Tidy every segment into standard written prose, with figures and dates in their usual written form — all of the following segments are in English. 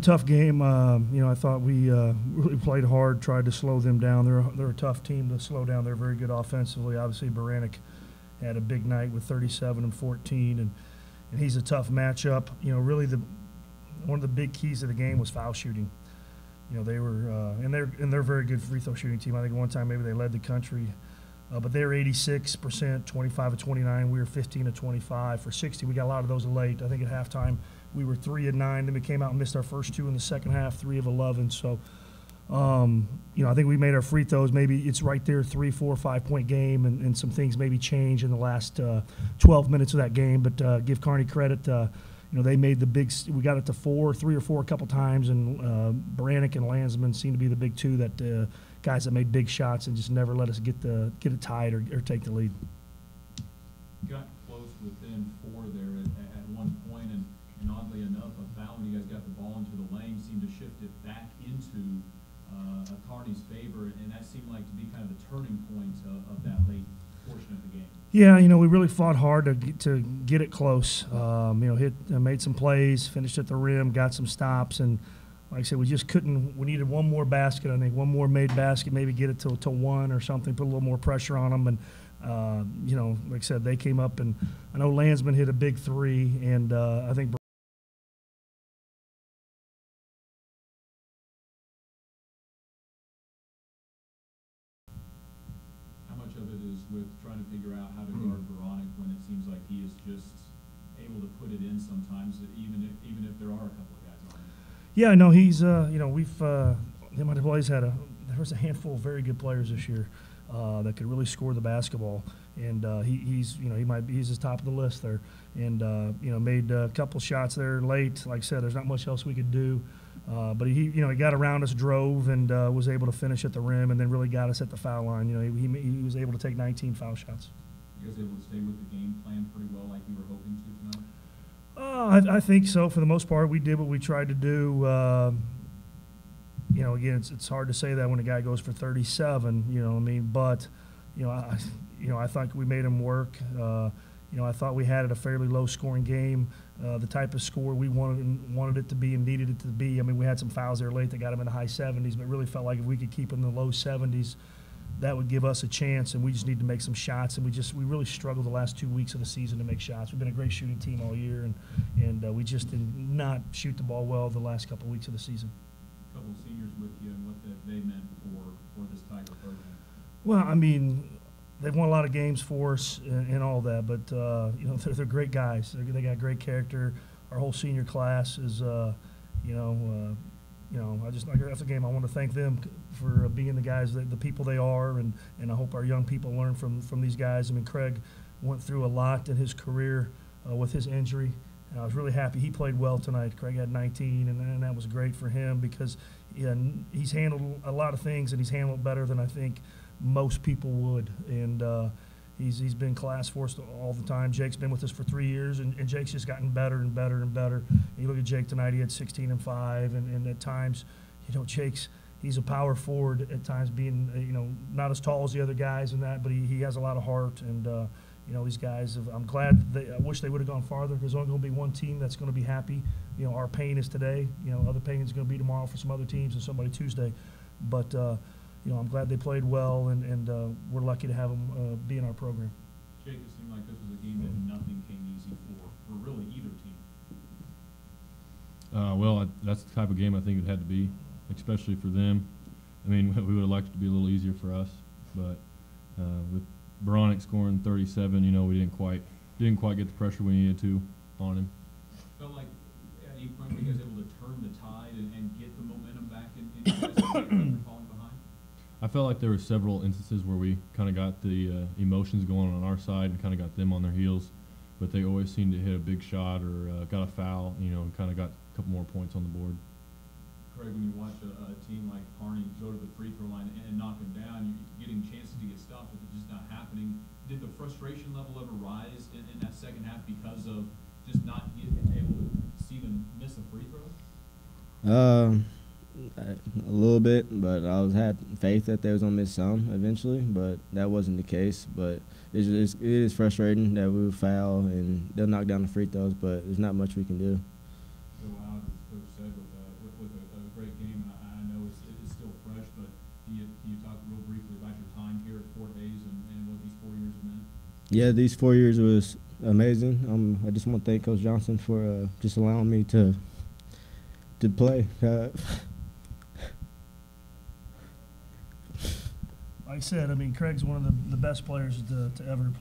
Tough game. I thought we really played hard, tried to slow them down. They're a tough team to slow down. They're very good offensively. Obviously, Baranek had a big night with 37 and 14, and he's a tough matchup. Really one of the big keys of the game was foul shooting. They were and they're a very good free throw shooting team. I think one time maybe they led the country. But they were 86%, 25 of 29. We were 15 of 25 for 60. We got a lot of those late. I think at halftime we were 3 of 9. Then we came out and missed our first two in the second half, 3 of 11. So, I think we made our free throws. Maybe it's right there, 3, 4, 5 point game, and some things maybe change in the last 12 minutes of that game. But give Kearney credit. They made the big. We got it to 3 or 4 a couple times, and Baranek and Landsman seemed to be the big two that guys that made big shots and just never let us get it tied or take the lead. Got close within 4 there at one point, and oddly enough, a foul when you guys got the ball into the lane seemed to shift it back into Kearney's favor, and that seemed like to be kind of the turning point of that late portion of the game. Yeah, we really fought hard to get it close. Made some plays, finished at the rim, got some stops, and like I said, we just couldn't. We needed one more basket. I think one more made basket, maybe get it to 1 or something, put a little more pressure on them. And like I said, they came up, and I know Landsman hit a big 3, and I think. Of it is with trying to figure out how to guard Baranek when it seems like he is just able to put it in sometimes, even if there are a couple of guys on him. Yeah, no, he's we've the boys had there was a handful of very good players this year that could really score the basketball, and he's he's top of the list there, and made a couple shots there late. Like I said, there's not much else we could do. But he got around us, drove, and was able to finish at the rim, and then really got us at the foul line. He was able to take 19 foul shots. You guys able to stay with the game plan pretty well, like you were hoping to tonight? I think so. For the most part, we did what we tried to do. Again, it's hard to say that when a guy goes for 37. But I thought we made him work. I thought we had a fairly low-scoring game, the type of score we wanted it to be and needed it to be. I mean, we had some fouls there late that got them in the high 70s, but really felt like if we could keep them in the low 70s, that would give us a chance, and we just need to make some shots. And we really struggled the last 2 weeks of the season to make shots. We've been a great shooting team all year, and we just did not shoot the ball well the last couple of weeks of the season. A couple of seniors with you, and what they meant for this Tiger program. Well, I mean, they've won a lot of games for us and all that, but they're great guys. They got great character. Our whole senior class is, I just like after the game, I want to thank them for being the guys, the people they are, and I hope our young people learn from these guys. I mean, Craig went through a lot in his career with his injury. And I was really happy he played well tonight. Craig had 19, and that was great for him because he's handled a lot of things, and he's handled it better than I think most people would. And he's been class for us all the time. Jake's been with us for 3 years, and Jake's just gotten better and better and better. And you look at Jake tonight; he had 16 and 5, and at times, he's a power forward at times, being not as tall as the other guys and that, but he has a lot of heart. And these guys, I'm glad. I wish they would have gone farther. There's only going to be one team that's going to be happy. Our pain is today. Other pain is going to be tomorrow for some other teams and somebody Tuesday. But I'm glad they played well, and we're lucky to have them be in our program. Jake, it seemed like this was a game that nothing came easy for really either team. That's the type of game I think it had to be, especially for them. I mean, we would have liked it to be a little easier for us, but with Baranek scoring 37, we didn't quite get the pressure we needed to on him. Felt like at any point were you guys able to turn the tide and get the momentum back in you guys falling behind? I felt like there were several instances where we kind of got the emotions going on our side and kind of got them on their heels, but they always seemed to hit a big shot or got a foul, and kind of got a couple more points on the board. Craig, when you watch a team like Kearney go to the free throw line and knock them down, you're getting chances to get stopped, but it's just not happening. Did the frustration level ever rise in that second half because of just not getting able to see them miss a free throw? A little bit, but I had faith that they was gonna miss some eventually, but that wasn't the case. But it is frustrating that we would foul and they'll knock down the free throws, but there's not much we can do. Go out, as Coach said, with Yeah, these 4 years was amazing. I just want to thank Coach Johnson for just allowing me to play. Like I said, I mean, Craig's one of the best players to ever play.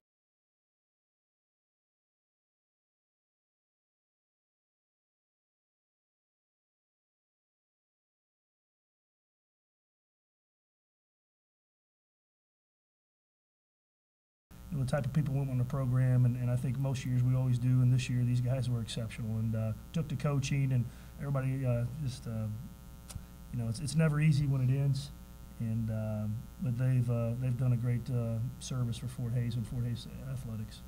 The type of people we want in the program, and I think most years we always do, and this year these guys were exceptional and took to coaching, and everybody just, you know, it's never easy when it ends, and but they've done a great service for Fort Hays and Fort Hays athletics.